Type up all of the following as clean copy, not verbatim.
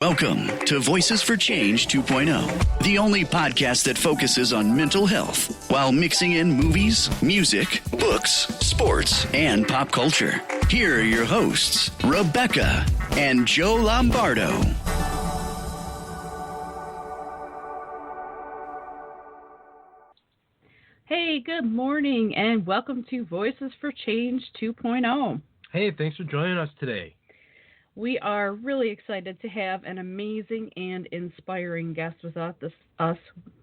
Welcome to Voices for Change 2.0, the only podcast that focuses on mental health while mixing in movies, music, books, sports, and pop culture. Here are your hosts, Rebecca and Joe Lombardo. Hey, good morning, and welcome to Voices for Change 2.0. Hey, thanks for joining us today. We are really excited to have an amazing and inspiring guest with us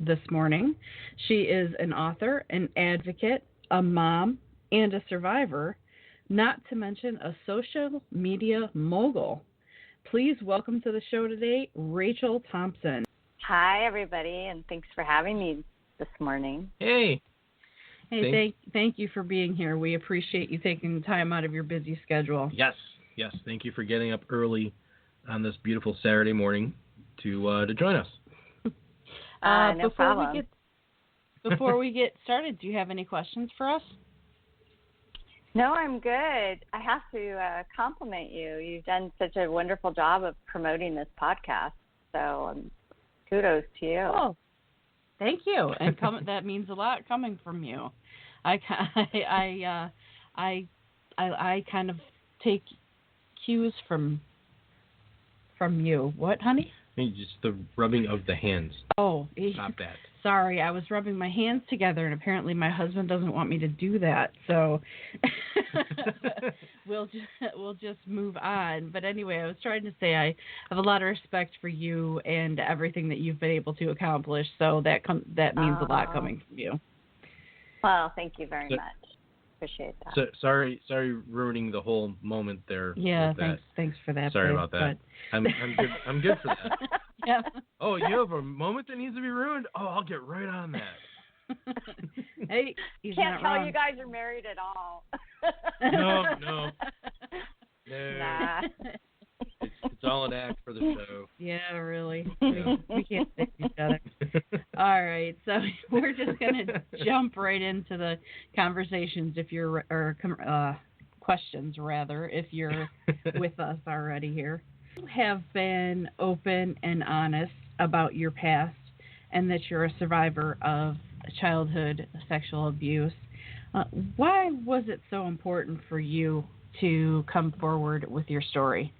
this morning. She is an author, an advocate, a mom, and a survivor, not to mention a social media mogul. Please welcome to the show today, Rachel Thompson. Hi, everybody, and thanks for having me this morning. Hey, thank you for being here. We appreciate you taking time out of your busy schedule. Yes. Thank you for getting up early on this beautiful Saturday morning to join us. No problem. Before we get started, do you have any questions for us? No, I'm good. I have to compliment you. You've done such a wonderful job of promoting this podcast. So kudos to you. Oh, thank you. And that means a lot coming from you. I kind of take cues from you. What, honey? Just the rubbing of the hands. Oh, stop that. Sorry, I was rubbing my hands together, and apparently my husband doesn't want me to do that. So we'll just move on. But anyway, I was trying to say I have a lot of respect for you and everything that you've been able to accomplish. So that means a lot coming from you. Well, thank you very much. Appreciate that. So, sorry, ruining the whole moment there. Yeah, thanks for that. Sorry about that. I'm good for that. Yeah. Oh, you have a moment that needs to be ruined? Oh, I'll get right on that. Hey, he's can't tell wrong. you guys are married at all. No. Nah. It's all an act for the show. Yeah, really. We can't stand each other. All right, so we're just going to jump right into the conversations questions, rather, if you're with us already here. You have been open and honest about your past and that you're a survivor of childhood sexual abuse. Why was it so important for you to come forward with your story?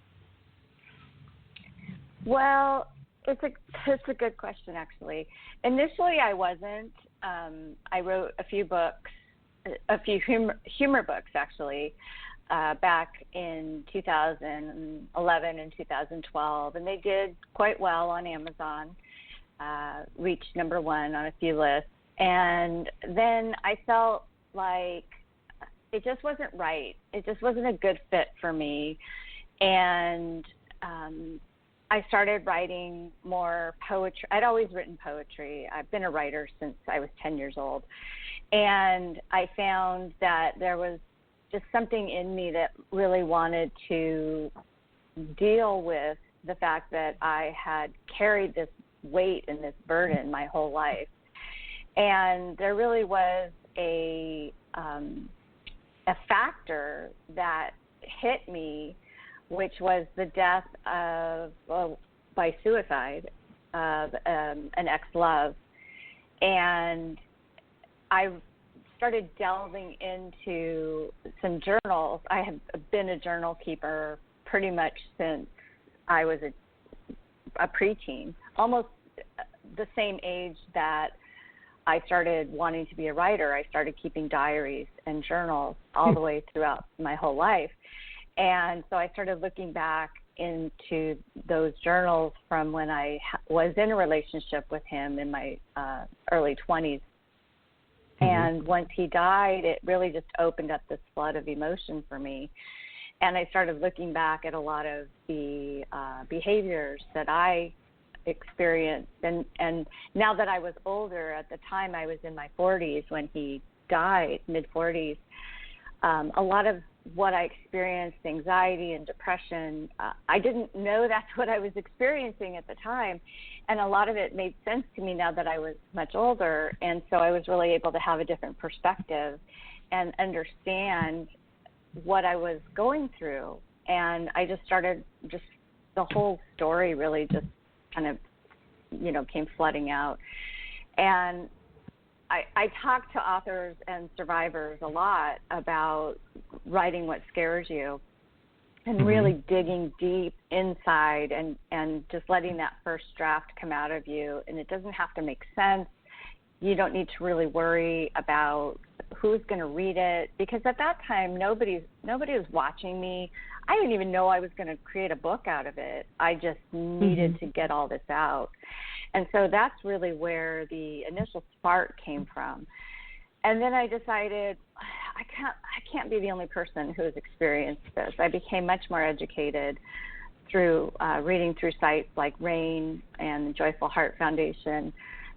Well, it's a good question, actually. Initially, I wasn't. I wrote a few books, a few humor books, actually, back in 2011 and 2012, and they did quite well on Amazon, reached number one on a few lists. And then I felt like it just wasn't right. It just wasn't a good fit for me. And I started writing more poetry. I'd always written poetry. I've been a writer since I was 10 years old. And I found that there was just something in me that really wanted to deal with the fact that I had carried this weight and this burden my whole life. And there really was a factor that hit me, which was the death by suicide of an ex-love. And I started delving into some journals. I have been a journal keeper pretty much since I was a preteen, almost the same age that I started wanting to be a writer. I started keeping diaries and journals all the way throughout my whole life. And so I started looking back into those journals from when I was in a relationship with him in my early 20s. And once he died, it really just opened up this flood of emotion for me. And I started looking back at a lot of the behaviors that I experienced. And now that I was older, at the time I was in my 40s when he died, mid-40s, a lot of what I experienced, anxiety and depression, I didn't know that's what I was experiencing at the time. And a lot of it made sense to me now that I was much older. And so I was really able to have a different perspective and understand what I was going through. And I just started the whole story really just kind of, came flooding out. And I talk to authors and survivors a lot about writing what scares you and really digging deep inside and just letting that first draft come out of you. And it doesn't have to make sense. You don't need to really worry about who's going to read it, because at that time nobody was watching me. I didn't even know I was going to create a book out of it. I just needed to get all this out. And so that's really where the initial spark came from. And then I decided I can't be the only person who has experienced this. I became much more educated through reading through sites like RAIN and the Joyful Heart Foundation,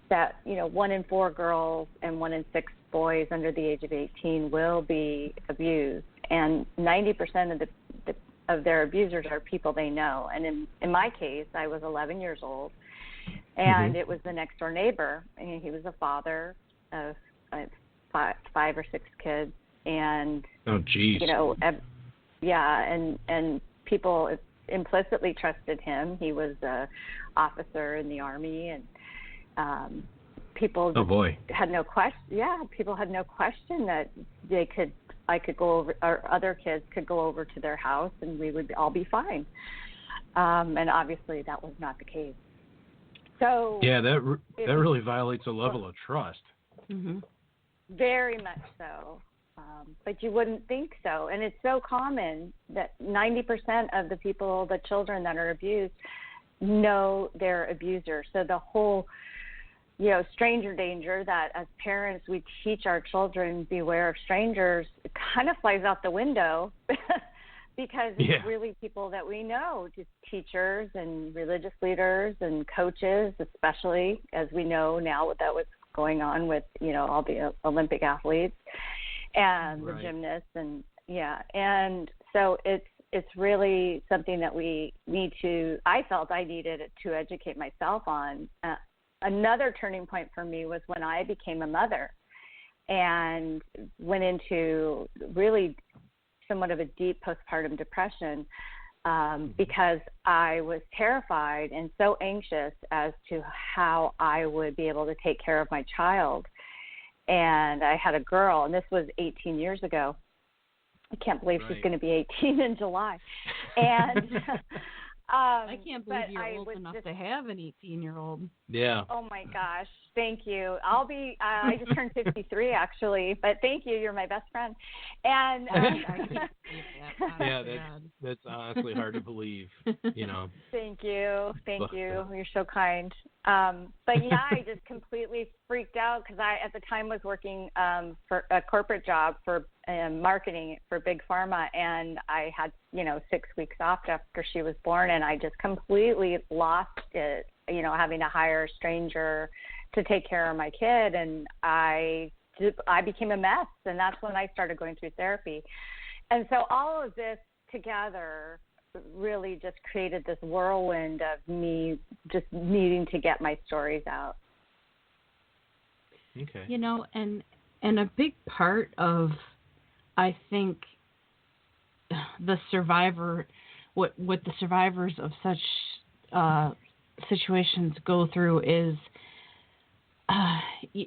that 1 in 4 girls and 1 in 6 boys under the age of 18 will be abused, and 90% of their abusers are people they know. And in my case, I was 11 years old, and it was the next door neighbor, and he was a father of 5 or 6 kids, and and people implicitly trusted him. He was a officer in the Army, and people had no question. Yeah, people had no question that I could go over, or other kids could go over to their house, and we would all be fine. And obviously, that was not the case. So that really violates a level of trust. Very much so. But you wouldn't think so. And it's so common that 90% of the children that are abused, know their abuser. So the whole, stranger danger that as parents we teach our children, beware of strangers, it kind of flies out the window because it's really people that we know, just teachers and religious leaders and coaches, especially, as we know now with what's going on with, all the Olympic athletes and the gymnasts, and so it's really something that I felt I needed to educate myself on. Another turning point for me was when I became a mother and went into really somewhat of a deep postpartum depression because I was terrified and so anxious as to how I would be able to take care of my child. And I had a girl, and this was 18 years ago. I can't believe she's going to be 18 in July. And I can't believe you're old enough to have an 18-year-old. Yeah. Oh, my gosh. Thank you. I just turned 53, actually. But thank you. You're my best friend. And I can't believe that. That's honestly hard to believe, Thank you. You're so kind. But I just completely freaked out because I, at the time, was working for a corporate job for marketing for Big Pharma, and I had 6 weeks off after she was born, and I just completely lost it. Having to hire a stranger to take care of my kid, and I became a mess, and that's when I started going through therapy. And so all of this together really just created this whirlwind of me just needing to get my stories out. Okay. And a big part of, I think, the survivor, what the survivors of such situations go through is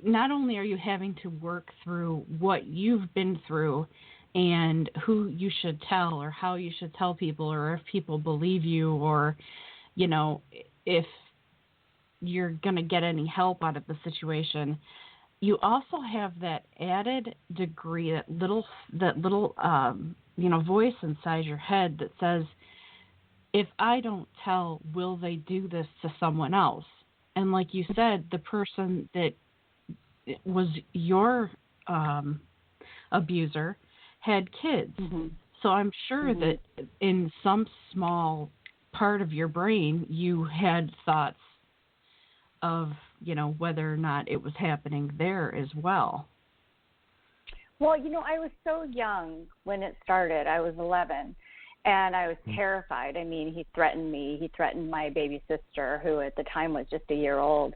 not only are you having to work through what you've been through and who you should tell or how you should tell people or if people believe you or, if you're going to get any help out of the situation, you also have that added degree, that little voice inside your head that says, if I don't tell, will they do this to someone else? And like you said, the person that was your abuser had kids. So I'm sure that in some small part of your brain, you had thoughts of, whether or not it was happening there as well. Well, I was so young when it started. I was 11. And I was terrified. I mean, he threatened me. He threatened my baby sister, who at the time was just a year old.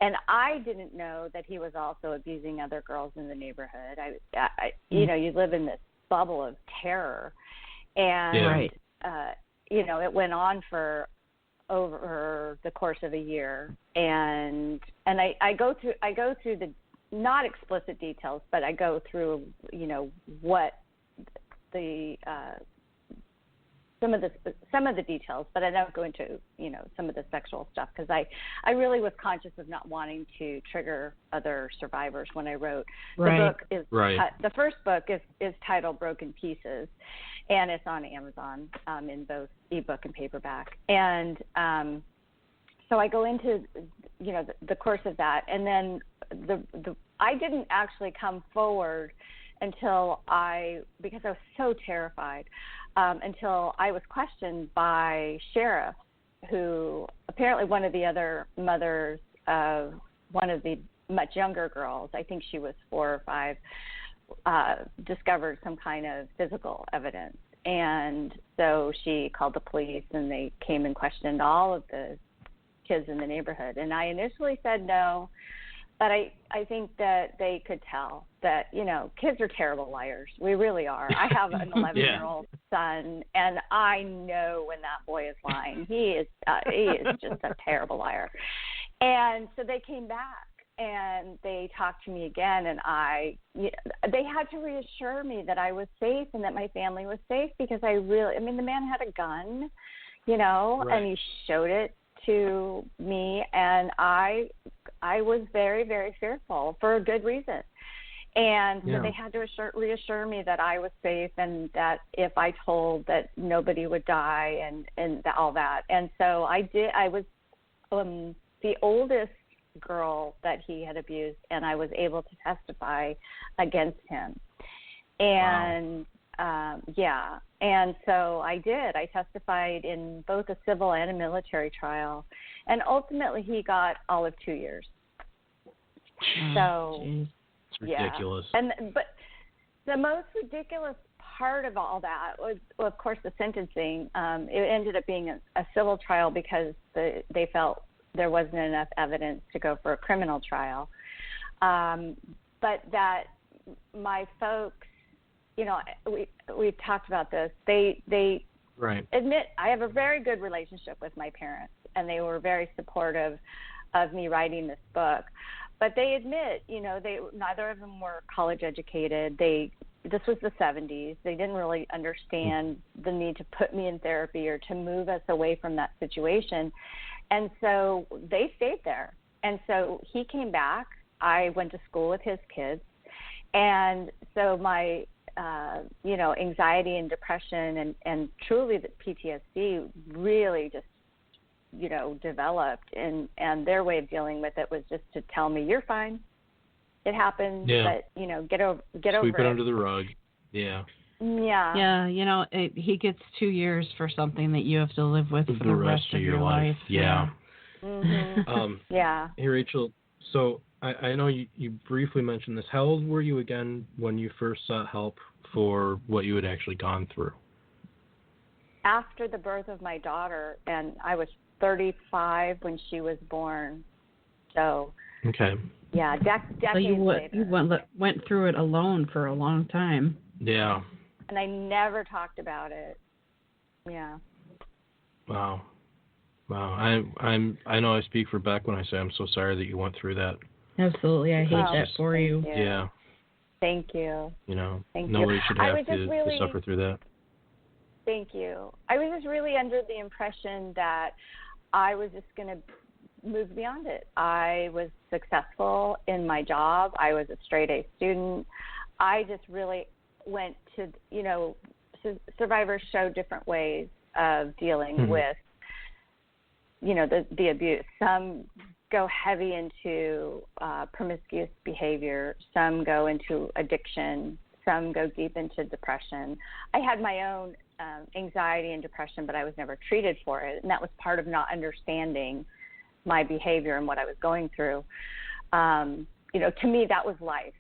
And I didn't know that he was also abusing other girls in the neighborhood. You live in this bubble of terror. And it went on for over the course of a year, and I go through the not explicit details, but I go through what the some of the details, but I don't go into some of the sexual stuff because I really was conscious of not wanting to trigger other survivors when I wrote. Right. The book is Right. the first book is titled Broken Pieces, and it's on Amazon in both ebook and paperback. And so I go into the course of that, and then I didn't actually come forward until because I was so terrified. Until I was questioned by sheriffs who apparently one of the other mothers of one of the much younger girls, I think she was 4 or 5, discovered some kind of physical evidence. And so she called the police, and they came and questioned all of the kids in the neighborhood. And I initially said no, but I think that they could tell that, kids are terrible liars. We really are. I have an 11-year-old son, and I know when that boy is lying. He is just a terrible liar. And so they came back, and they talked to me again, and they had to reassure me that I was safe and that my family was safe because the man had a gun, Right. and he showed it to me, and I was very, very fearful for a good reason. And so they had to reassure me that I was safe and that if I told that nobody would die and all that. And so I did. I was the oldest girl that he had abused, and I was able to testify against him. And and so I did. I testified in both a civil and a military trial, and ultimately he got all of 2 years. So it's ridiculous. But the most ridiculous part of all that was, well, of course, the sentencing. It ended up being a civil trial because they felt there wasn't enough evidence to go for a criminal trial. But that my folks, we've talked about this. They Right. admit I have a very good relationship with my parents, and they were very supportive of me writing this book. But they admit, neither of them were college educated. This was the 70s. They didn't really understand the need to put me in therapy or to move us away from that situation. And so they stayed there. And so he came back. I went to school with his kids. And so my, anxiety and depression and truly the PTSD really just, developed. And their way of dealing with it was just to tell me, you're fine. It happened, but, get over it. Sweep it under the rug. Yeah. Yeah. Yeah, he gets 2 years for something that you have to live with for the rest of your life. Yeah. Mm-hmm. Yeah. Hey, Rachel, so I know you briefly mentioned this. How old were you again when you first sought help for what you had actually gone through? After the birth of my daughter, and I was 35 when she was born. So, okay. Yeah, decades later. You went through it alone for a long time. Yeah. And I never talked about it. Yeah. Wow. I know I speak for Beck when I say I'm so sorry that you went through that. Absolutely, I hate that for you. Yeah. Thank you. Nobody should have to suffer through that. Thank you. I was just really under the impression that I was just going to move beyond it. I was successful in my job. I was a straight A student. I just really went to, survivors show different ways of dealing with, the abuse. Some go heavy into promiscuous behavior. Some go into addiction. Some go deep into depression. I had my own anxiety and depression, but I was never treated for it. And that was part of not understanding my behavior and what I was going through. To me, that was life.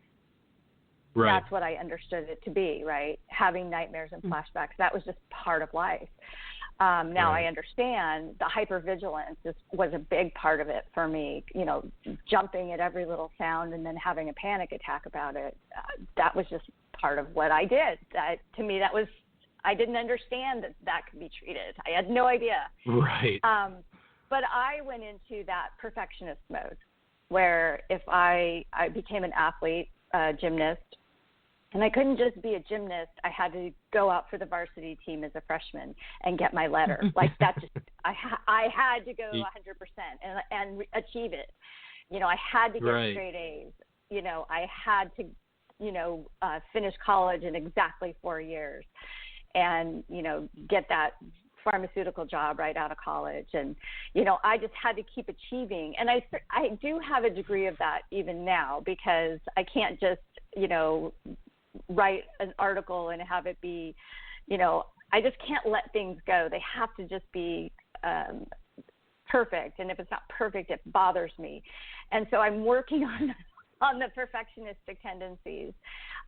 Right. That's what I understood it to be, right? Having nightmares and flashbacks, that was just part of life. Now I understand the hypervigilance was a big part of it for me, jumping at every little sound and then having a panic attack about it. That was just part of what I did. To me, I didn't understand that could be treated. I had no idea. Right. But I went into that perfectionist mode where if I became an athlete, gymnast, and I couldn't just be a gymnast, I had to go out for the varsity team as a freshman and get my letter. Like that just, I had to go 100% and achieve it. You know, I had to get straight A's. You know, I had to, finish college in exactly 4 years and, get that pharmaceutical job right out of college. And, I just had to keep achieving. And I do have a degree of that even now, because I can't just, write an article and have it be, I just can't let things go. They have to just be perfect. And if it's not perfect, it bothers me. And so I'm working on the perfectionistic tendencies.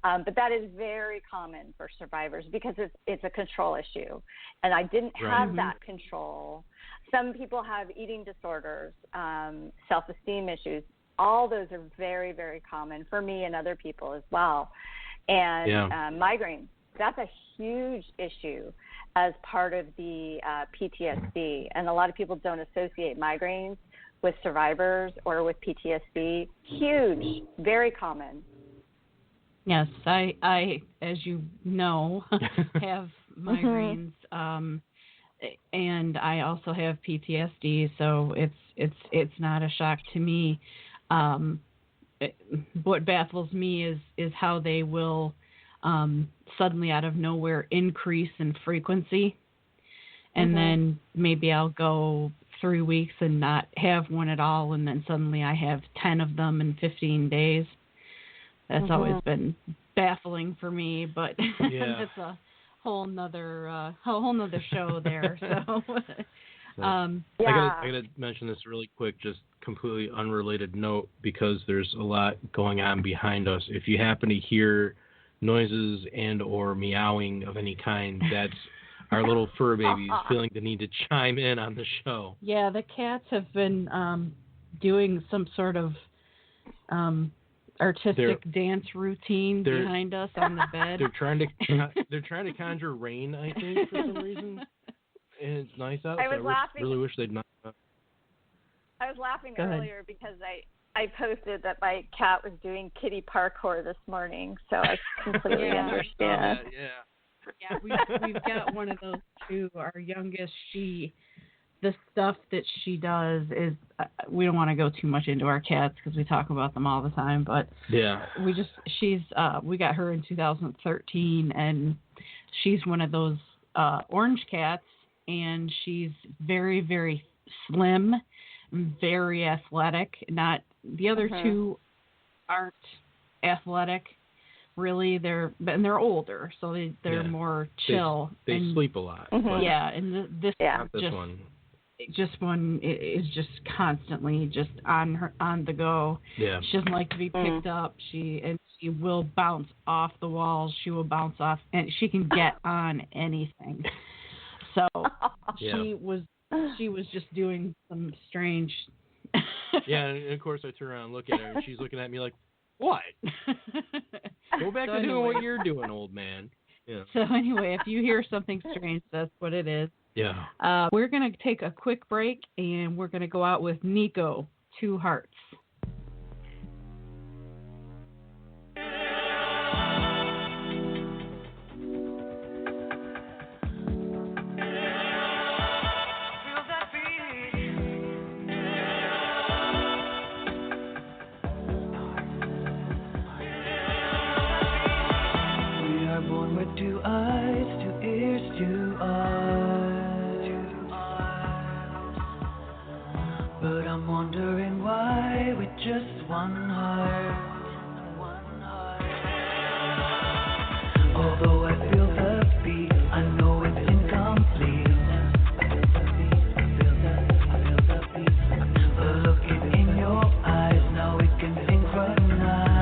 But that is very common for survivors because it's a control issue. And I didn't have that control. Some people have eating disorders, self-esteem issues. All those are very, very common for me and other people as well. And migraines, that's a huge issue as part of the PTSD. And a lot of people don't associate migraines with survivors or with PTSD. Huge, very common. Yes, I as you know, have migraines, and I also have PTSD, so it's not a shock to me. What baffles me is how they will suddenly out of nowhere increase in frequency, and then maybe I'll go 3 weeks and not have one at all, and then suddenly I have 10 of them in 15 days. That's always been baffling for me, but that's a whole nother show there. So, I gotta mention this really quick, just completely unrelated note, because there's a lot going on behind us. If you happen to hear noises and or meowing of any kind, that's our little fur babies feeling the need to chime in on the show. Yeah, the cats have been doing some sort of artistic dance routine behind us on the bed. They're trying to conjure rain, I think, for some reason. And it's nice out. I really wish they'd not. I was laughing earlier because I posted that my cat was doing kitty parkour this morning, so I completely understand. Yeah, we've got one of those too. Our youngest, the stuff that she does is, we don't want to go too much into our cats because we talk about them all the time, but we got her in 2013, and she's one of those orange cats, and she's very, very slim, very athletic. Not the other two aren't athletic, really. They're older, so they're more chill. They sleep a lot. And this one. Just one is just constantly just on the go. Yeah. She doesn't like to be picked up. She will bounce off the walls. She will bounce off, and she can get on anything. So she was just doing some strange. And of course I turn around and look at her, and she's looking at me like, "What? Go back to doing what you're doing, old man." Yeah. So anyway, if you hear something strange, that's what it is. Yeah. We're going to take a quick break, and we're going to go out with Nico, 2 Hearts. We are born with 2 eyes, 2 ears, 2 eyes. But I'm wondering why with just 1 heart. Although I feel the beat, I know it's incomplete. I feel the beat. But looking in your eyes, now we can synchronize.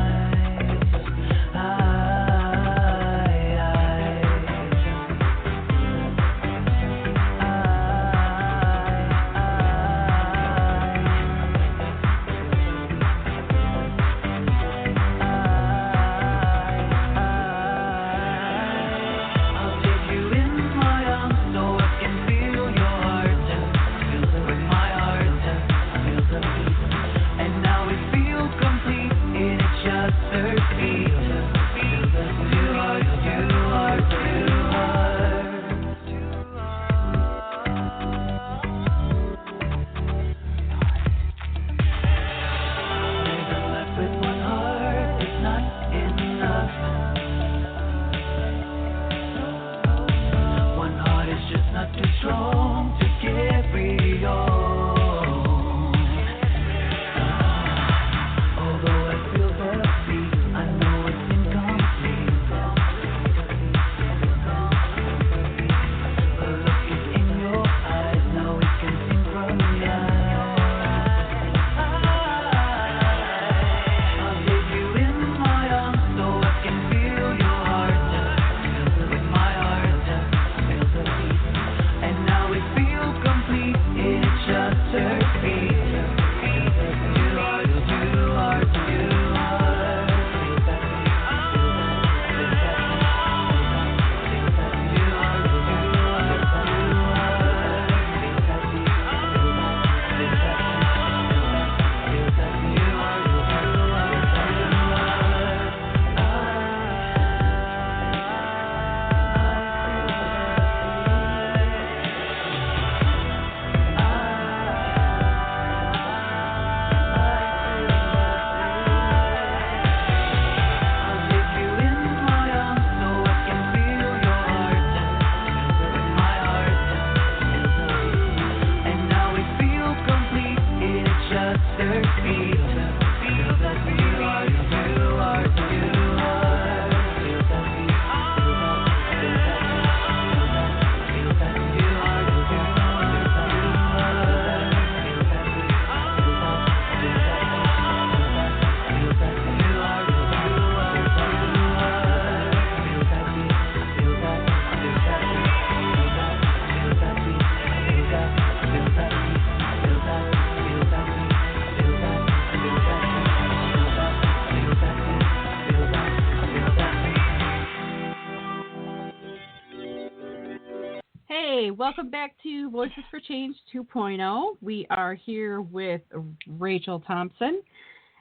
welcome back to Voices for Change 2.0. We are here with Rachel Thompson.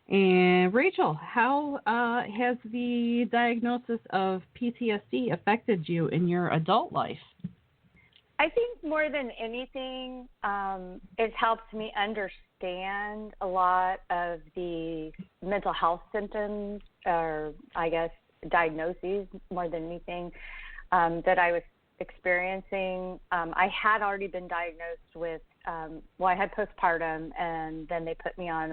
And Rachel, how has the diagnosis of PTSD affected you in your adult life? I think more than anything, it's helped me understand a lot of the mental health symptoms, or I guess diagnoses more than anything, that I was experiencing. I had already been diagnosed with, I had postpartum, and then they put me on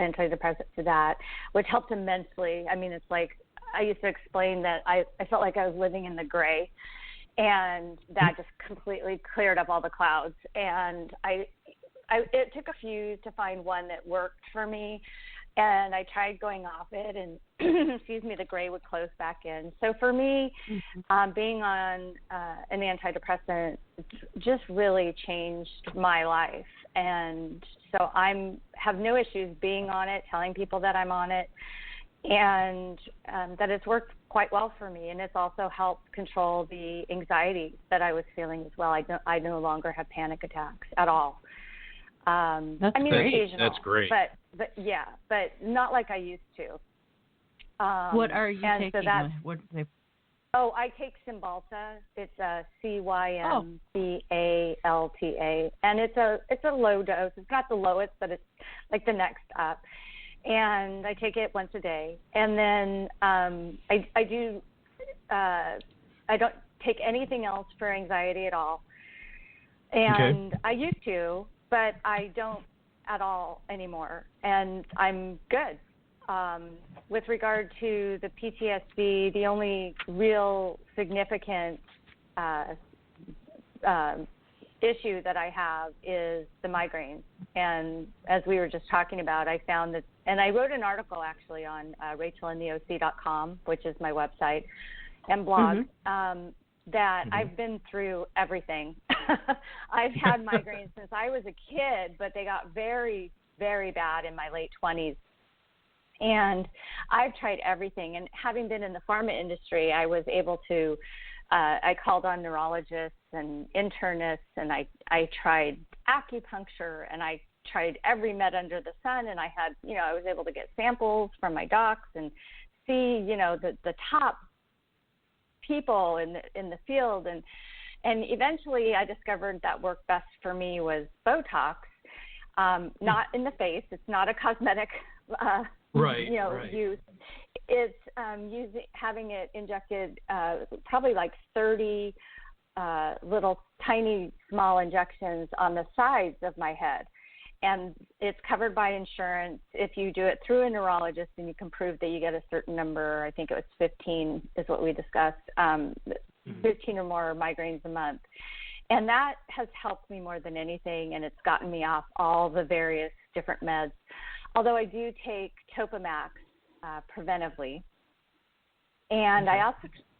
antidepressant for that, which helped immensely. I mean, it's like I used to explain that I felt like I was living in the gray, and that just completely cleared up all the clouds. And it took a few to find one that worked for me, and I tried going off it, and the gray would close back in. So for me, being on an antidepressant just really changed my life. And so I have no issues being on it, telling people that I'm on it, and that it's worked quite well for me. And it's also helped control the anxiety that I was feeling as well. I no longer have panic attacks at all. That's great. Occasional, that's great. But not like I used to. What are you taking? I take Cymbalta. It's a Cymbalta, and it's a low dose. It's not the lowest, but it's like the next up. And I take it once a day. And then I don't take anything else for anxiety at all. And I used to, but I don't at all anymore. And I'm good. With regard to the PTSD, the only real significant issue that I have is the migraines. And as we were just talking about, I found that, and I wrote an article actually on rachelandtheoc.com, which is my website and blog, that I've been through everything. I've had migraines since I was a kid, but they got very, very bad in my late 20s. And I've tried everything. And having been in the pharma industry, I was able to, I called on neurologists and internists, and I tried acupuncture, and I tried every med under the sun. And I had, I was able to get samples from my docs and see, the top people in the field. And eventually I discovered that worked best for me was Botox, not in the face. It's not a cosmetic use. It's having it injected, probably like 30 little tiny small injections on the sides of my head. And it's covered by insurance. If you do it through a neurologist and you can prove that you get a certain number, I think it was 15 is what we discussed, 15 or more migraines a month. And that has helped me more than anything, and it's gotten me off all the various different meds. Although I do take Topamax preventively, and I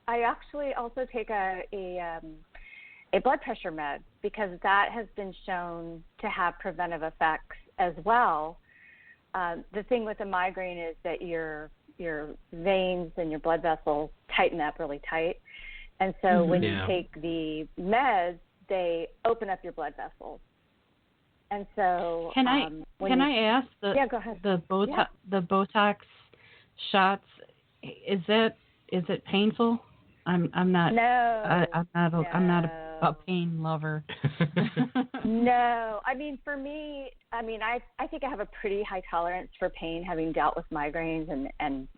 actually also take a blood pressure med, because that has been shown to have preventive effects as well. The thing with a migraine is that your veins and your blood vessels tighten up really tight, and so when you take the meds, they open up your blood vessels. And so, can I ask go ahead. The Botox shots? Is it painful? I'm not. No. I'm not a pain lover. No, I mean, for me, I think I have a pretty high tolerance for pain, having dealt with migraines, and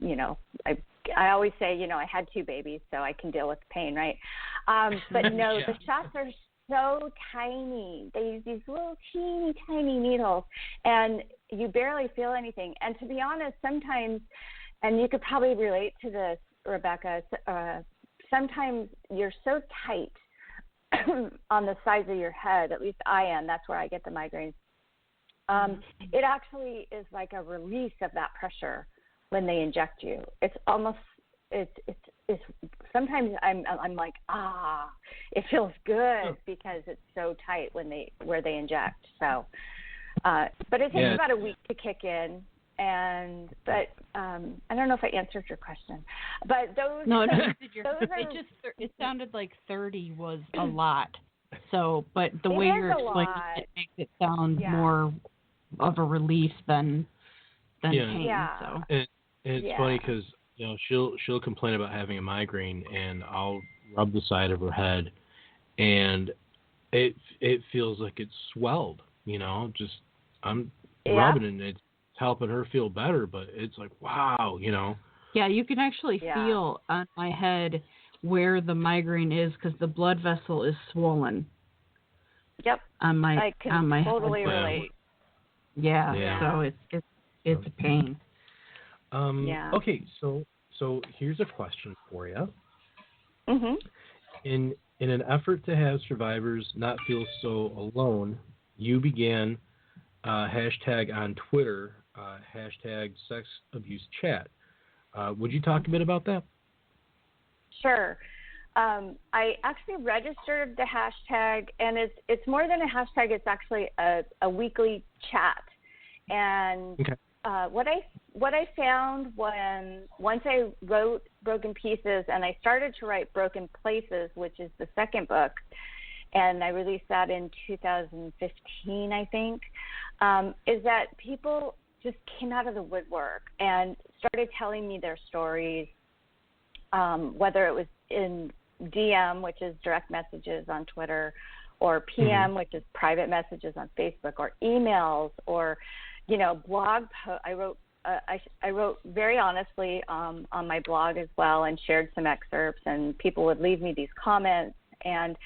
I always say, I had 2 babies, so I can deal with pain, right? But no, the shots are so tiny. They use these little teeny tiny needles, and you barely feel anything. And to be honest, sometimes, and you could probably relate to this, Rebecca, sometimes you're so tight on the sides of your head, at least I am, that's where I get the migraines. It actually is like a release of that pressure when they inject you. It's almost, it's sometimes I'm like, it feels good because it's so tight where they inject. So, but it takes about a week to kick in. But I don't know if I answered your question, but those. No, it sounded like 30 was a lot. So, but the way you're explaining it makes it sound more of a relief than pain. Yeah. So. And it's funny because she'll complain about having a migraine, and I'll rub the side of her head, and it feels like it's swelled. Just I'm rubbing it, and it's helping her feel better. But it's like, wow, Yeah, you can actually feel on my head where the migraine is because the blood vessel is swollen. Yep. On my I can on my totally head. relate. Yeah. So it's a pain. Okay, so here's a question for you. Mhm. In an effort to have survivors not feel so alone, you began hashtag on Twitter, hashtag sex abuse chat. Would you talk a bit about that? Sure. I actually registered the hashtag, and it's more than a hashtag. It's actually a weekly chat. And what I found once I wrote Broken Pieces, and I started to write Broken Places, which is the second book, and I released that in 2015, I think, is that people just came out of the woodwork and started telling me their stories, whether it was in DM, which is direct messages on Twitter, or PM, which is private messages on Facebook, or emails, or blog posts. I wrote very honestly on my blog as well, and shared some excerpts, and people would leave me these comments, and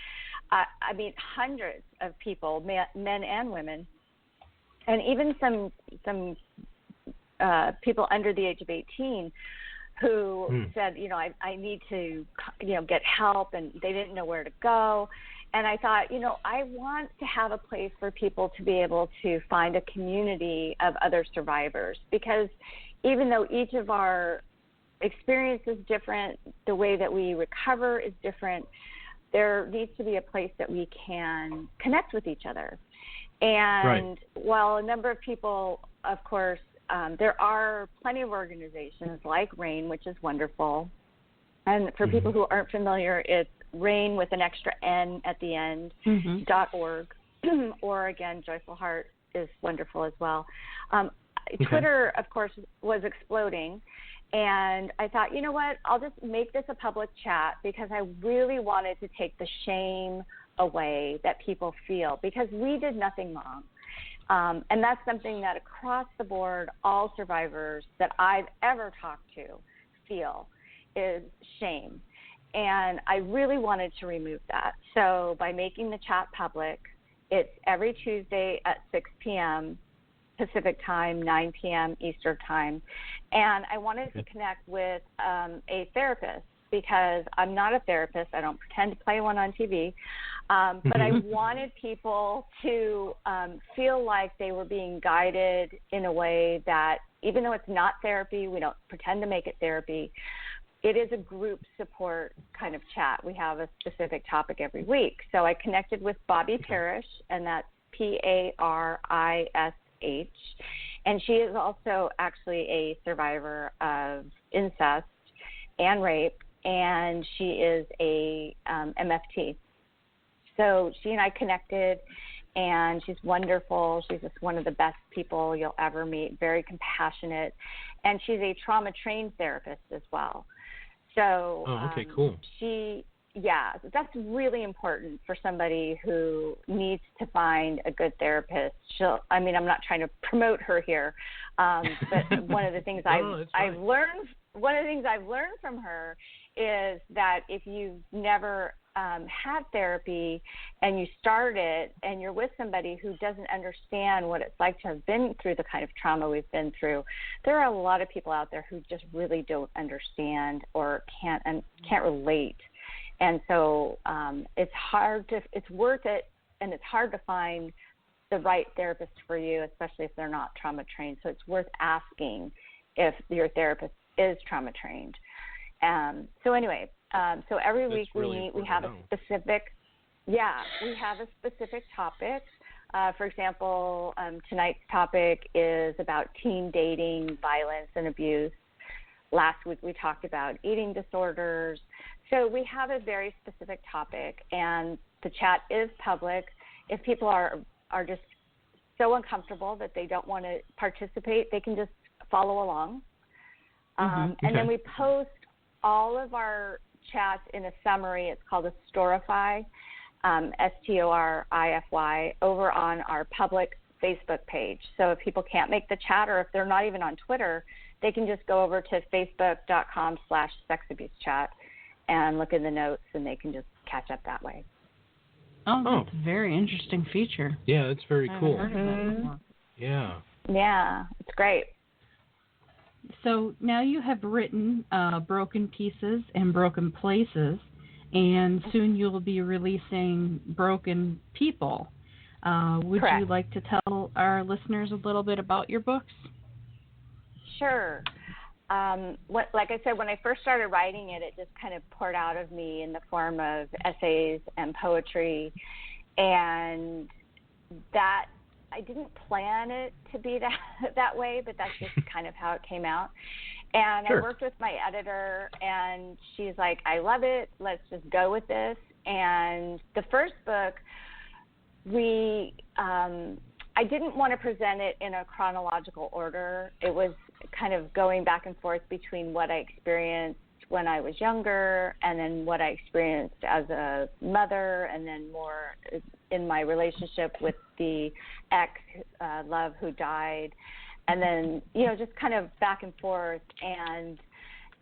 I mean hundreds of people, men and women, and even some people under the age of 18 who said, I need to, get help, and they didn't know where to go. And I thought, I want to have a place for people to be able to find a community of other survivors, because even though each of our experience is different, the way that we recover is different, there needs to be a place that we can connect with each other. And while a number of people, of course, there are plenty of organizations like RAIN, which is wonderful. And for people who aren't familiar, it's RAIN with an extra N at the end, .org. Or again, Joyful Heart is wonderful as well. Twitter, of course, was exploding. And I thought, you know what, I'll just make this a public chat, because I really wanted to take the shame away that people feel, because we did nothing wrong. And that's something that across the board, all survivors that I've ever talked to feel is shame. And I really wanted to remove that. So by making the chat public, it's every Tuesday at 6 p.m. Pacific time, 9 p.m. Eastern time. And I wanted to connect with a therapist, because I'm not a therapist. I don't pretend to play one on TV. But I wanted people to feel like they were being guided in a way that, even though it's not therapy, we don't pretend to make it therapy, it is a group support kind of chat. We have a specific topic every week. So I connected with Bobby Parrish, and that's Parish. And she is also actually a survivor of incest and rape, and she is a MFT. So she and I connected, and she's wonderful. She's just one of the best people you'll ever meet, very compassionate, and she's a trauma-trained therapist as well. So cool. That's really important for somebody who needs to find a good therapist. I'm not trying to promote her here, but one of the things I've learned from her is that if you've never had therapy and you start it and you're with somebody who doesn't understand what it's like to have been through the kind of trauma we've been through, there are a lot of people out there who just really don't understand or can't relate. And so it's worth it, and it's hard to find the right therapist for you, especially if they're not trauma trained. So it's worth asking if your therapist is trauma trained. So every week we have a specific topic. For example, tonight's topic is about teen dating, violence, and abuse. Last week we talked about eating disorders. So we have a very specific topic, and the chat is public. If people are just so uncomfortable that they don't want to participate, they can just follow along. And then we post all of our chats in a summary. It's called a Storify, STORIFY, over on our public Facebook page. So if people can't make the chat, or if they're not even on Twitter, they can just go over to facebook.com/sexabusechat and look in the notes, and they can just catch up that way. Oh, that's a very interesting feature. Yeah, that's very cool. Yeah. Yeah, it's great. So now you have written Broken Pieces and Broken Places, and soon you'll be releasing Broken People. Would Correct. you like to tell our listeners a little bit about your books? Sure. Like I said, when I first started writing it, it just kind of poured out of me in the form of essays and poetry, and that I didn't plan it to be that way, but that's just kind of how it came out. And Sure. I worked with my editor, and she's like, I love it. Let's just go with this. And the first book, I didn't want to present it in a chronological order. It was kind of going back and forth between what I experienced when I was younger, and then what I experienced as a mother, and then more in my relationship with the ex-love who died, and then, just kind of back and forth. And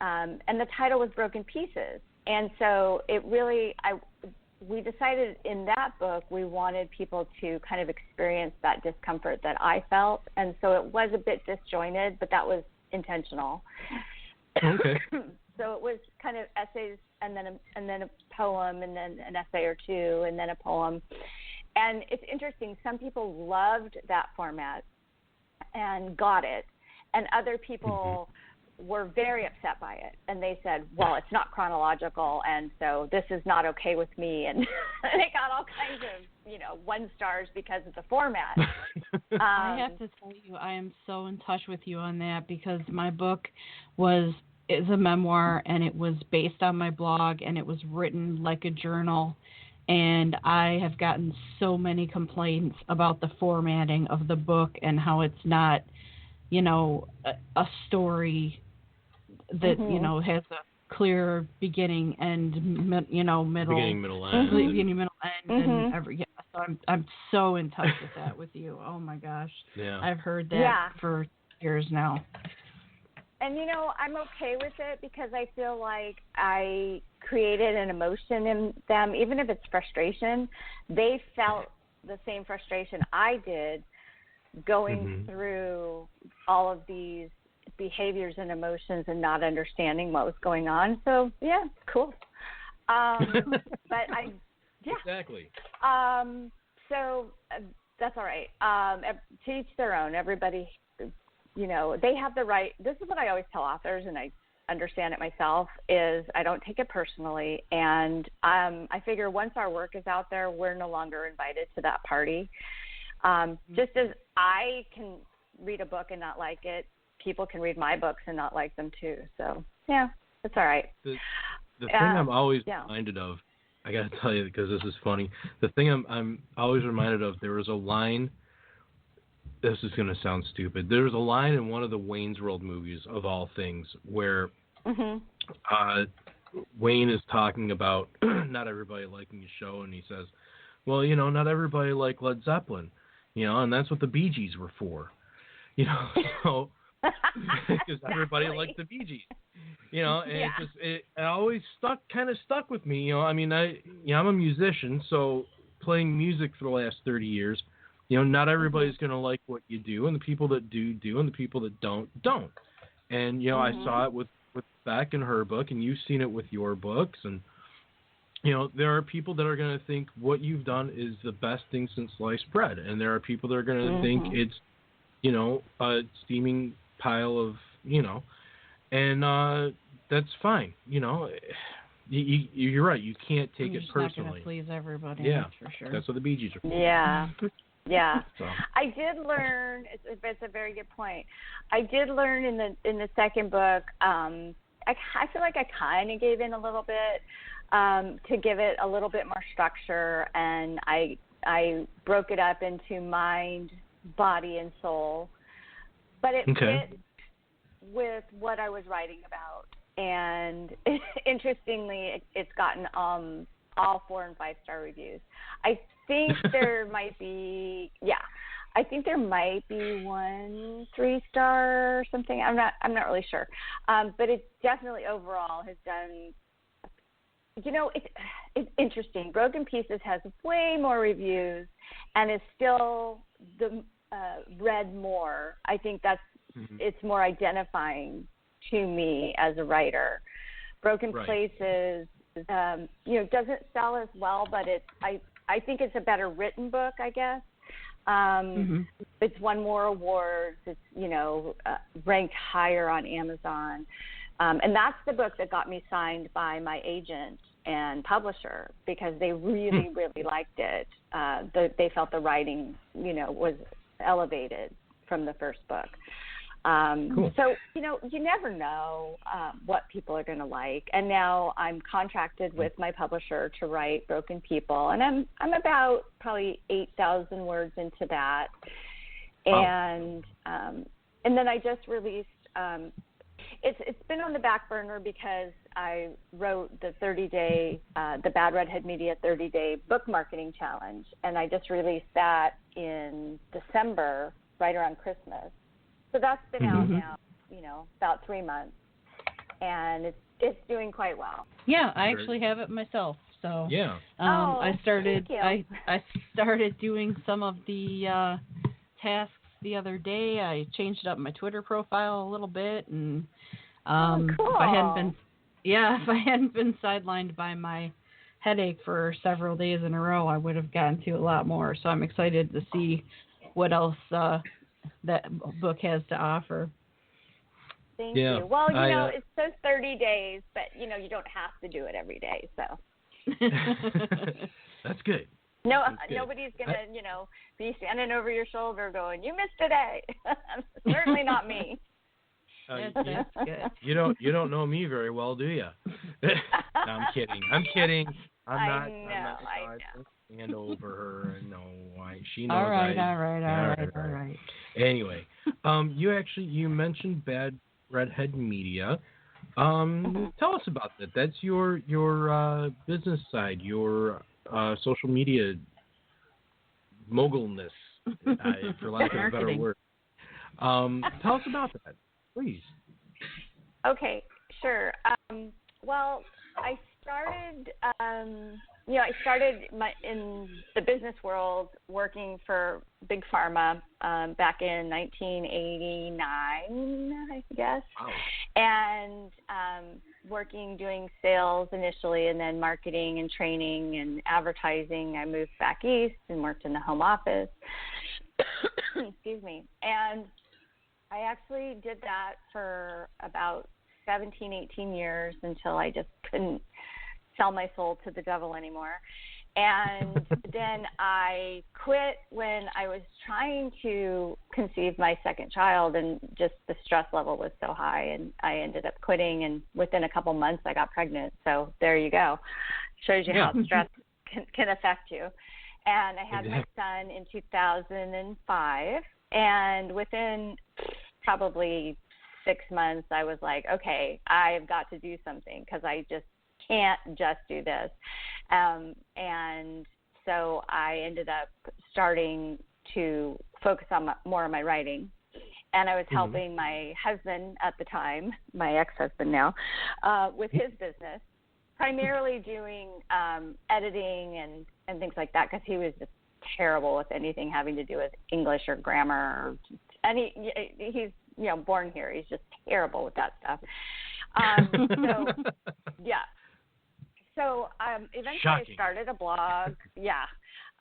the title was Broken Pieces. And so it really, we decided in that book we wanted people to kind of experience that discomfort that I felt. And so it was a bit disjointed, but that was intentional. Okay. So it was kind of essays, and then a poem, and then an essay or two, and then a poem. And it's interesting, some people loved that format and got it, and other people were very upset by it, and they said, well, it's not chronological, and so this is not okay with me, and they got all kinds of 1 stars because of the format. I have to tell you, I am so in touch with you on that, because my book is a memoir, and it was based on my blog, and it was written like a journal, and I have gotten so many complaints about the formatting of the book and how it's not, a story that, has a clear beginning and, middle. Beginning, middle, end. Beginning, middle, end, and so I'm so in touch with that with you. Oh my gosh. Yeah. I've heard that for years now. And, I'm okay with it, because I feel like I created an emotion in them. Even if it's frustration, they felt the same frustration I did going through all of these behaviors and emotions and not understanding what was going on. So, yeah, cool. But Exactly. So that's all right. To each their own. Everybody, they have the right. This is what I always tell authors, and I understand it myself, is I don't take it personally. And I figure once our work is out there, we're no longer invited to that party. Just as I can read a book and not like it, people can read my books and not like them too. So, yeah, it's all right. The thing I'm always reminded of, I got to tell you, because this is funny, the thing I'm always reminded of, there was a line, this is going to sound stupid, there was a line in one of the Wayne's World movies, of all things, where Wayne is talking about not everybody liking his show, and he says, well, not everybody liked Led Zeppelin, and that's what the Bee Gees were for, so... because everybody liked the Bee Gees, and it always stuck with me. I'm a musician, so playing music for the last 30 years, not everybody's going to like what you do, and the people that do, and the people that don't. And, I saw it with Beck and her book, and you've seen it with your books, and, there are people that are going to think what you've done is the best thing since sliced bread, and there are people that are going to think it's, a steaming pile of, and that's fine. You're right. You can't take it personally. Not going to please everybody. Yeah, that's for sure. That's what the Bee Gees are for. Yeah. So. I did learn. It's a very good point. I did learn in the second book. I feel like I kind of gave in a little bit. to give it a little bit more structure, and I broke it up into mind, body, and soul. But it fit with what I was writing about. And interestingly, it's gotten all 4- and 5-star reviews. I think there might be, I think there might be 1 3-star or something. I'm not really sure. But it definitely overall has done. It's interesting. Broken Pieces has way more reviews and is still read more. I think that's it's more identifying to me as a writer. Broken Places, doesn't sell as well, but I think it's a better written book, I guess. It's won more awards. It's ranked higher on Amazon. And that's the book that got me signed by my agent and publisher because they really, really liked it. They felt the writing, was elevated from the first book. So, you never know what people are going to like. And now I'm contracted with my publisher to write Broken People. And I'm about probably 8,000 words into that. And then I just released it's been on the back burner because I wrote the 30-day, the Bad Redhead Media 30-day book marketing challenge. And I just released that in December, right around Christmas. So that's been out now, about 3 months, and it's doing quite well. Yeah, I actually have it myself. So I started doing some of the tasks the other day. I changed up my Twitter profile a little bit, and cool. if I hadn't been sidelined by my headache for several days in a row, I would have gotten to a lot more. So I'm excited to see what else that book has to offer. Thank you. Well, it says 30 days, but, you don't have to do it every day, so. That's good. Nobody's going to, be standing over your shoulder going, you missed a day. Certainly not me. That's good. You don't know me very well, do you? No, I'm kidding. I'm not stand over her. No, she knows. All right. Anyway, you mentioned Bad Redhead Media. Tell us about that. That's your business side, your social media mogulness, for lack of a better word. Tell us about that, please. Okay, sure. Well, I started in the business world working for Big Pharma back in 1989, I guess. Wow. And doing sales initially, and then marketing and training and advertising. I moved back east and worked in the home office. Excuse me. And I actually did that for about 17, 18 years until I just couldn't sell my soul to the devil anymore. And then I quit when I was trying to conceive my second child, and just the stress level was so high, and I ended up quitting, and within a couple months I got pregnant. So there you go. Shows you how stress can affect you. And I had my son in 2005, and within probably 6 months I was like, okay, I've got to do something because I just can't just do this. And so I ended up starting to focus on more on my writing. And I was helping my husband at the time, my ex-husband now, with his business, primarily doing editing and things like that, because he was just terrible with anything having to do with English or grammar. And he's born here. He's just terrible with that stuff. So eventually Shocking. I started a blog.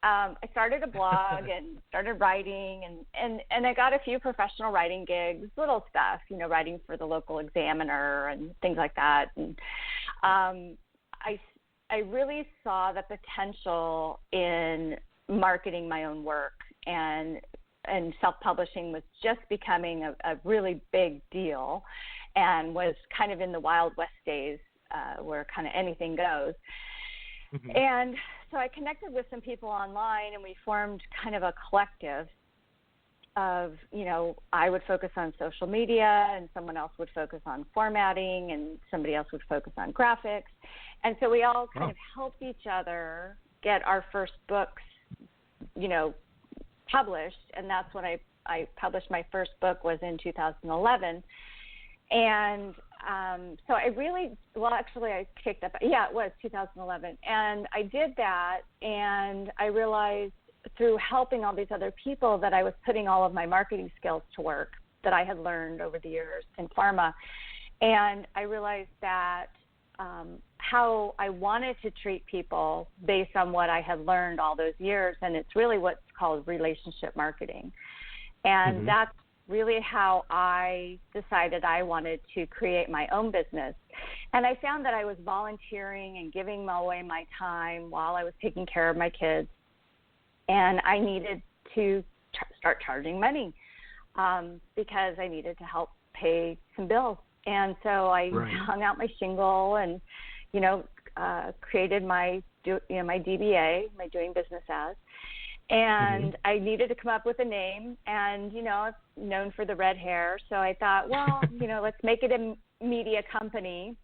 I started a blog and started writing, and I got a few professional writing gigs, little stuff, writing for the local Examiner and things like that. And I really saw the potential in marketing my own work, and self-publishing was just becoming a really big deal, and was kind of in the Wild West days where kind of anything goes. Mm-hmm. And so I connected with some people online, and we formed kind of a collective of, I would focus on social media, and someone else would focus on formatting, and somebody else would focus on graphics. And so we all kind of helped each other get our first books, published. And that's when I published my first book, was in 2011. And so I kicked up. Yeah, it was 2011. And I did that, and I realized through helping all these other people that I was putting all of my marketing skills to work that I had learned over the years in pharma. And I realized that how I wanted to treat people based on what I had learned all those years, and it's really what's called relationship marketing. And that's really how I decided I wanted to create my own business. And I found that I was volunteering and giving away my time while I was taking care of my kids. And I needed to start charging money because I needed to help pay some bills. And so I hung out my shingle and, created my DBA, my doing business as. And I needed to come up with a name, and, it's known for the red hair. So I thought, well, let's make it a media company.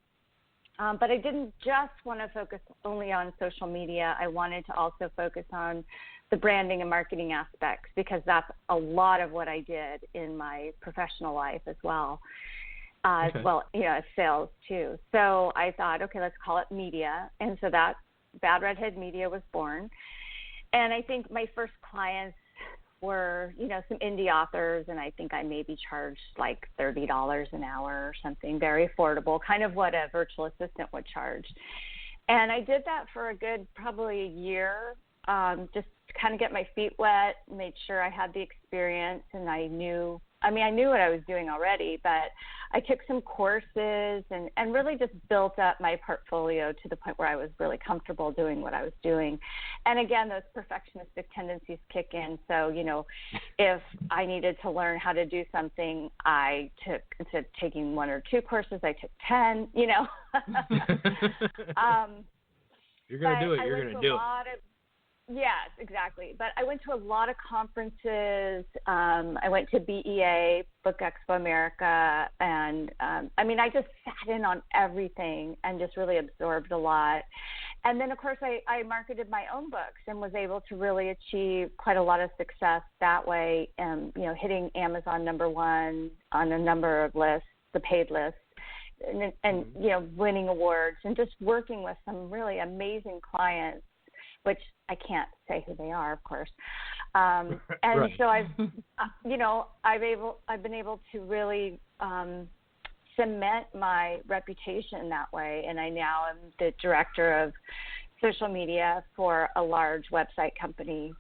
But I didn't just want to focus only on social media. I wanted to also focus on the branding and marketing aspects, because that's a lot of what I did in my professional life as well. As well, as sales too. So I thought, okay, let's call it media. And so that Bad Redhead Media was born. And I think my first clients were, some indie authors, and I think I maybe charged like $30 an hour or something, very affordable, kind of what a virtual assistant would charge. And I did that for a good probably a year, just to kind of get my feet wet, made sure I had the experience, and I knew what I was doing already, but I took some courses and really just built up my portfolio to the point where I was really comfortable doing what I was doing. And again, those perfectionistic tendencies kick in. So, if I needed to learn how to do something, I took, instead of taking 1 or 2 courses, I took 10, You're going to do it. You're going to do it. Yes, exactly. But I went to a lot of conferences. I went to BEA, Book Expo America, and I just sat in on everything and just really absorbed a lot. And then, of course, I marketed my own books and was able to really achieve quite a lot of success that way, and, hitting Amazon #1 on a number of lists, the paid lists, and winning awards, and just working with some really amazing clients, which I can't say who they are, of course. And so I've been able to really cement my reputation that way. And I now am the director of social media for a large website company.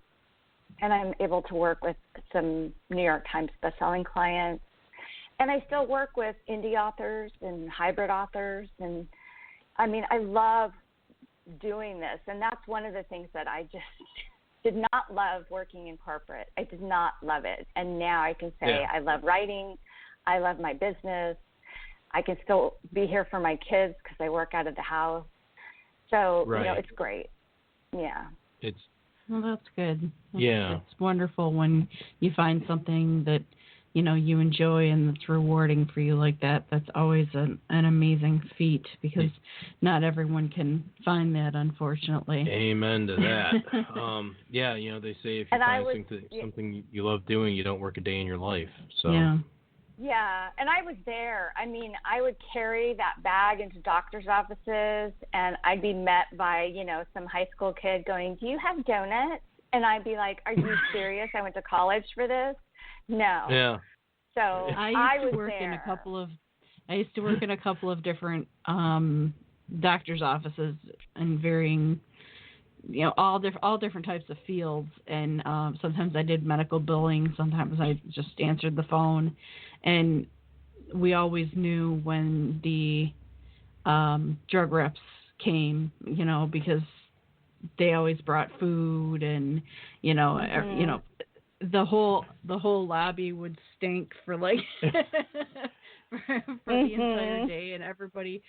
And I'm able to work with some New York Times bestselling clients. And I still work with indie authors and hybrid authors. And I love doing this, and that's one of the things that I just did not love working in corporate. I did not love it, and now I can say I love writing, I love my business, I can still be here for my kids because I work out of the house, so it's great. That's good. It's wonderful when you find something that you enjoy and that's rewarding for you like that. That's always an amazing feat, because not everyone can find that, unfortunately. Amen to that. They say if you find something you love doing, you don't work a day in your life. So. Yeah, and I was there. I would carry that bag into doctor's offices, and I'd be met by, some high school kid going, "Do you have donuts?" And I'd be like, "Are you serious? I went to college for this?" No. Yeah. So I used to work in a couple of different doctors' offices and varying, all different types of fields. And sometimes I did medical billing. Sometimes I just answered the phone, and we always knew when the drug reps came, because they always brought food, and the whole lobby would stink for like for the entire day, and everybody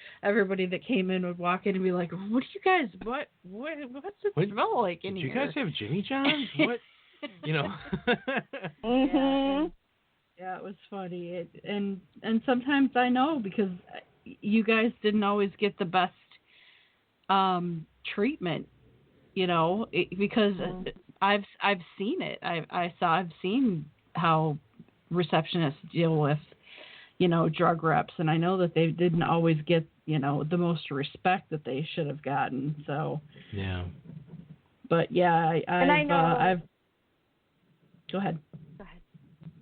that came in would walk in and be like, "What do you guys? What's it smell like in here? here? Do you guys have Jimmy John's? What? You know?" Yeah, it was funny. And sometimes I know because you guys didn't always get the best treatment, you know, because I've seen it. I've seen how receptionists deal with, you know, drug reps, and I know that they didn't always get, you know, the most respect that they should have gotten. So yeah. But yeah, I've go ahead.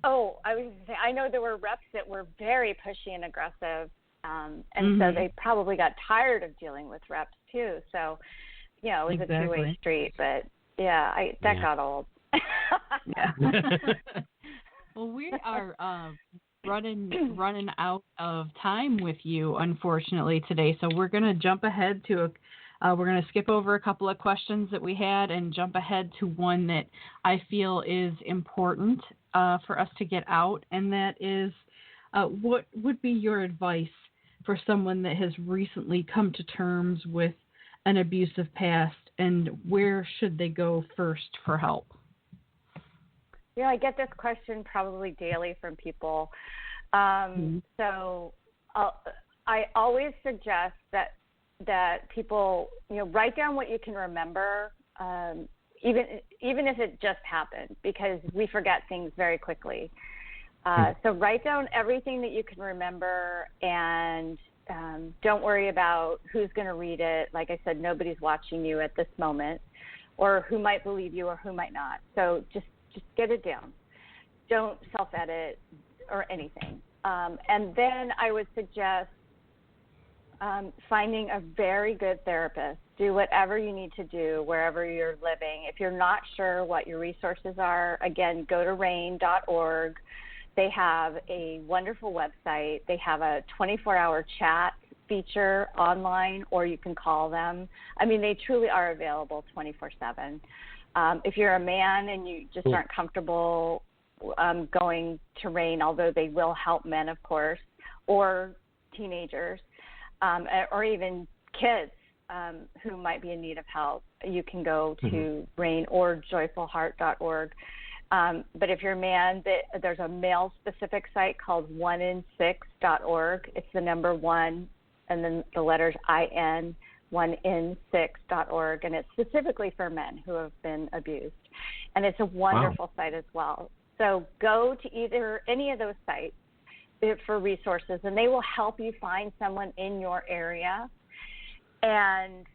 Oh, I was going to say, I know there were reps that were very pushy and aggressive, and so they probably got tired of dealing with reps too. So, you know, it was a two-way street. But yeah, that got old. Yeah. Well, we are running out of time with you, unfortunately, today. So we're going to jump ahead to we're going to skip over a couple of questions that we had and jump ahead to one that I feel is important for us to get out, and that is, what would be your advice for someone that has recently come to terms with an abusive past, and where should they go first for help? Yeah, I get this question probably daily from people. So I always suggest that people, you know, write down what you can remember, even if it just happened, because we forget things very quickly. So write down everything that you can remember, and don't worry about who's going to read it. Like I said, nobody's watching you at this moment, or who might believe you or who might not. So just get it down. Don't self-edit or anything. And then I would suggest finding a very good therapist. Do whatever you need to do wherever you're living. If you're not sure what your resources are, again, go to rain.org. They have a wonderful website. They have a 24-hour chat feature online, or you can call them. I mean, they truly are available 24/7. If you're a man and you just aren't comfortable going to RAIN, although they will help men, of course, or teenagers, or even kids who might be in need of help, you can go to RAIN or joyfulheart.org. But if you're a man, there's a male-specific site called oneinsix.org. It's the number 1 and then the letters IN, oneinsix.org, and it's specifically for men who have been abused. And it's a wonderful site as well. So go to any of those sites for resources, and they will help you find someone in your area, and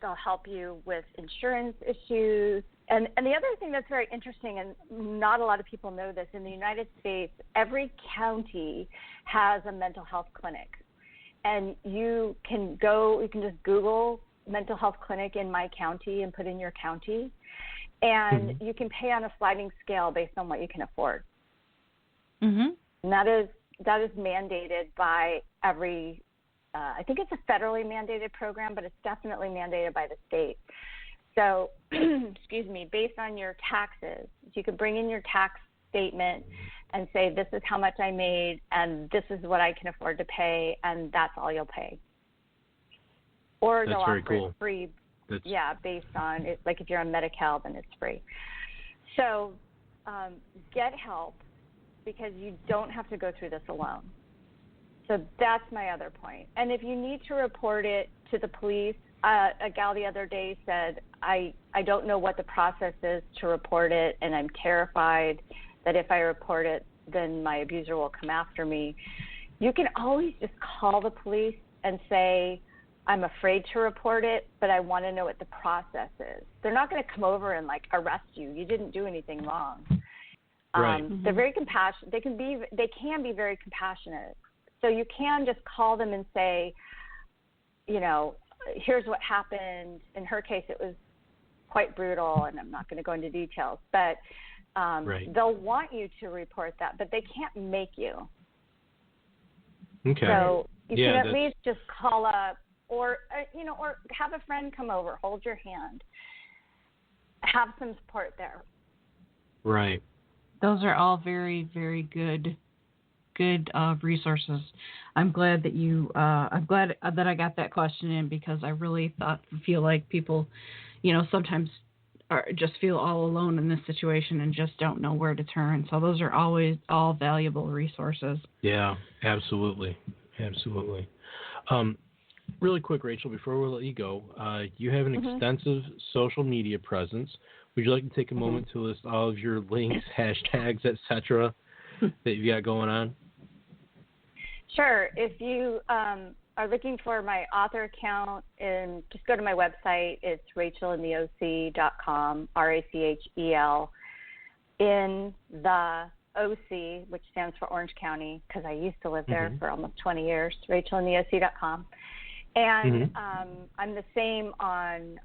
they'll help you with insurance issues. And the other thing that's very interesting, and not a lot of people know this, in the United States, every county has a mental health clinic. And you can just Google mental health clinic in my county and put in your county. And you can pay on a sliding scale based on what you can afford. And that is mandated by every, I think it's a federally mandated program, but it's definitely mandated by the state. So, excuse me, based on your taxes, you can bring in your tax statement and say, this is how much I made, and this is what I can afford to pay, and that's all you'll pay. Or they'll offer it free. Yeah, based on it. Like if you're on Medi-Cal, then it's free. So get help, because you don't have to go through this alone. So that's my other point. And if you need to report it to the police, a gal the other day said, I don't know what the process is to report it, and I'm terrified that if I report it, then my abuser will come after me. You can always just call the police and say, I'm afraid to report it, but I want to know what the process is. They're not going to come over and arrest you. You didn't do anything wrong. Right. They're very compassionate. They can be very compassionate. So you can just call them and say, you know, here's what happened. In her case, it was quite brutal, and I'm not going to go into details, but they'll want you to report that, but they can't make you. Okay. So you can at least just call up, or have a friend come over, hold your hand, have some support there. Right. Those are all very, very good good resources. I'm glad that I'm glad that I got that question in, because I really feel like people, sometimes just feel all alone in this situation and just don't know where to turn. So those are always all valuable resources. Yeah, absolutely. Really quick, Rachel, before we let you go, you have an extensive social media presence. Would you like to take a moment to list all of your links, hashtags, etc. that you've got going on? Sure. If you are looking for my author account, and just go to my website. It's rachelintheoc.com, RACHEL, in the OC, which stands for Orange County, because I used to live there for almost 20 years, rachelintheoc.com. And I'm the same on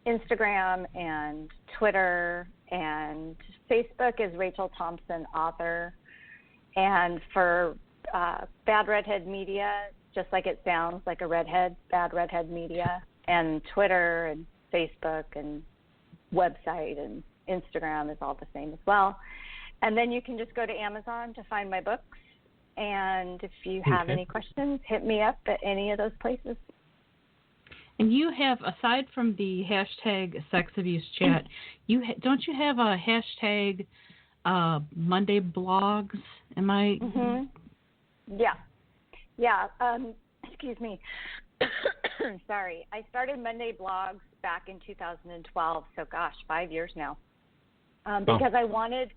Instagram and Twitter, and Facebook is Rachel Thompson Author. And for Bad Redhead Media, just like it sounds, like a redhead, Bad Redhead Media, and Twitter and Facebook and website and Instagram is all the same as well. And then you can just go to Amazon to find my books. And if you have any questions, hit me up at any of those places. And you have, aside from the hashtag sex abuse chat, don't you have a hashtag Monday blogs? Am I? Yeah. Excuse me. Sorry. I started Monday blogs back in 2012. So gosh, 5 years now. Because I wanted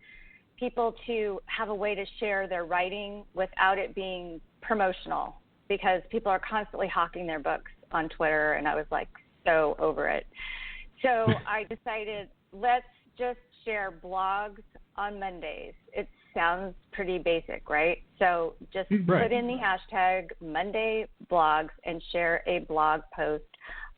people to have a way to share their writing without it being promotional, because people are constantly hawking their books on Twitter, and I was like so over it. So I decided, let's just share blogs on Mondays. It sounds pretty basic, right? So just put in the hashtag Monday blogs and share a blog post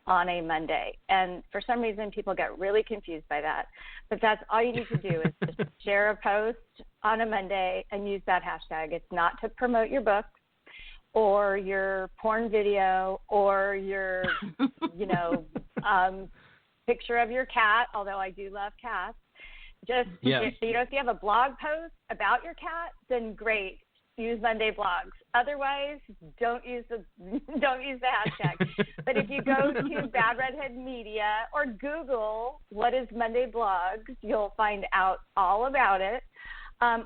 on a Monday. And for some reason, people get really confused by that. But that's all you need to do is just share a post on a Monday and use that hashtag. It's not to promote your books or your porn video or your, picture of your cat, although I do love cats. Just, if you have a blog post about your cat, then great. Use Monday blogs. Otherwise, don't use the hashtag. But if you go to Bad Redhead Media or Google what is Monday blogs, you'll find out all about it.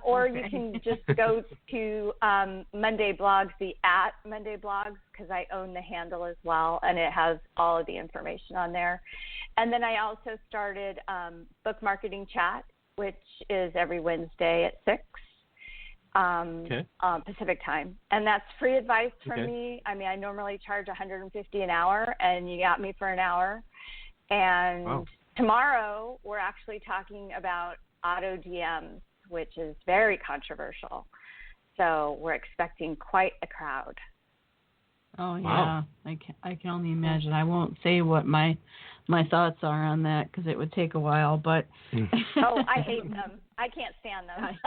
Or you can just go to Monday blogs, the @Monday blogs, because I own the handle as well, and it has all of the information on there. And then I also started book marketing chat, which is every Wednesday at 6. Pacific time, and that's free advice from me. I mean, I normally charge $150 an hour, and you got me for an hour. And tomorrow we're actually talking about auto DMs, which is very controversial. So we're expecting quite a crowd. Oh yeah, I can only imagine. I won't say what my thoughts are on that, because it would take a while. But I hate them. I can't stand them.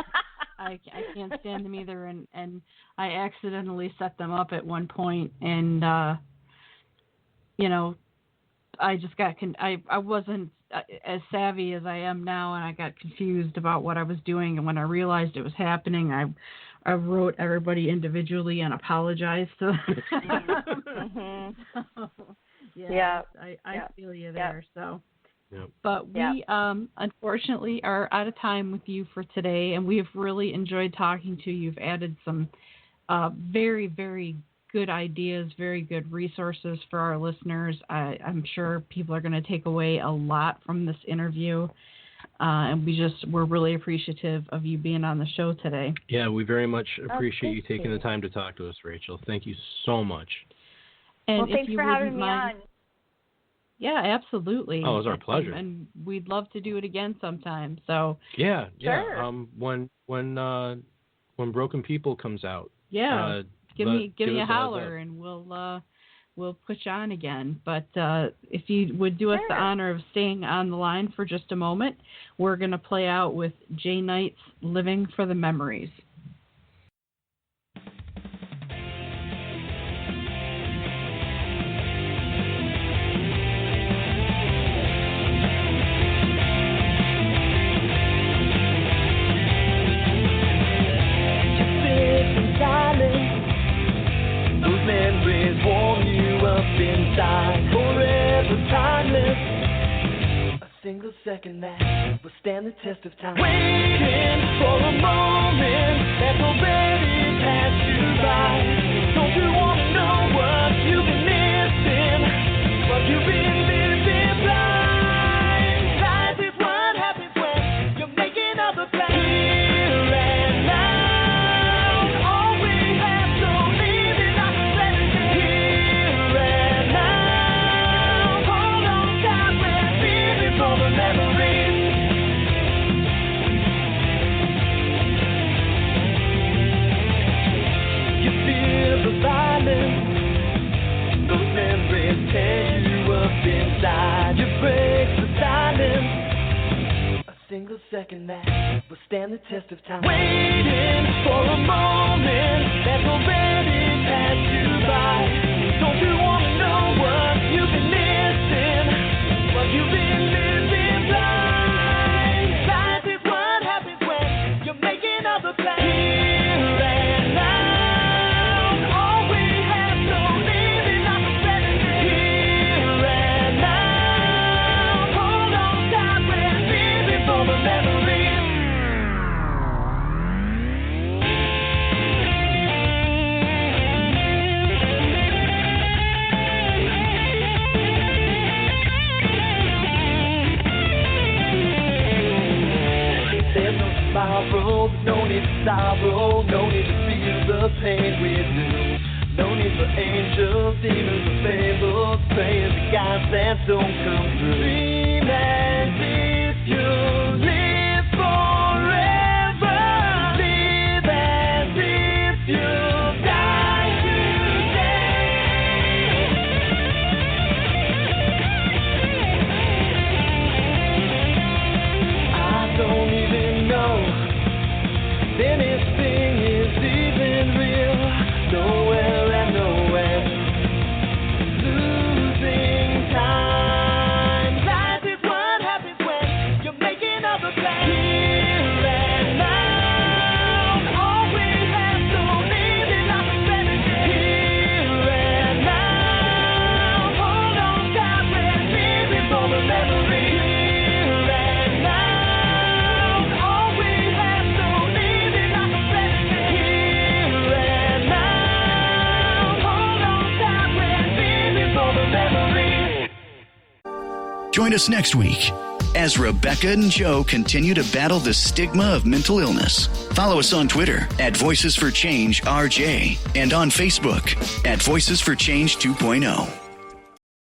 I can't stand them either, and I accidentally set them up at one point, and I just got I wasn't as savvy as I am now, and I got confused about what I was doing, and when I realized it was happening, I wrote everybody individually and apologized to them. I feel you there. So. Yep. But we unfortunately are out of time with you for today, and we've really enjoyed talking to you. You've added some very, very good ideas, very good resources for our listeners. I'm sure people are going to take away a lot from this interview, and we're really appreciative of you being on the show today. Yeah, we very much appreciate you taking the time to talk to us, Rachel. Thank you so much. And thanks for having me on. Yeah, absolutely. Oh, it was our pleasure. And we'd love to do it again sometime. So yeah. When Broken People comes out, give me a holler, and we'll put you on again. But if you would do us the honor of staying on the line for just a moment, we're going to play out with Jay Knight's "Living for the Memories." Just second that will stand the test of time. Waiting for a moment that's already passed you by. Don't you want to know what you've been missing? What you've been living blind. Life is what happens when you're making other plans. Here and now, all we have to live is our present. Here and now, hold on tight, we're living for the memories. You feel the violence, those memories tear you up inside. You break the silence, a single second that will stand the test of time. Waiting for a moment that's already passed you by. Don't you want to know what you've been missing? What you've been living blind. Life is what happens when you're making other plans. Here and now, all we have to live is our present. Here and now, hold on tight, we're living for the memories. There's no tomorrow, no need to sorrow, no need to feel the pain we do. No need for angels, demons, or fables, praying to gods that don't come through. Dream as if you live forever. Live as if you die today. I don't even know if anything is even real. Nowhere and nowhere, losing time. Life is what happens when you're making other plans. Here and now, all we have to live is our present. Here and now, hold on tight, we're living for the memories. Here and now, all we have to live is our present. Here and now, hold on tight, we're living for the memories. Join us next week as Rebecca and Joe continue to battle the stigma of mental illness. Follow us on Twitter at Voices for Change RJ and on Facebook at Voices for Change 2.0.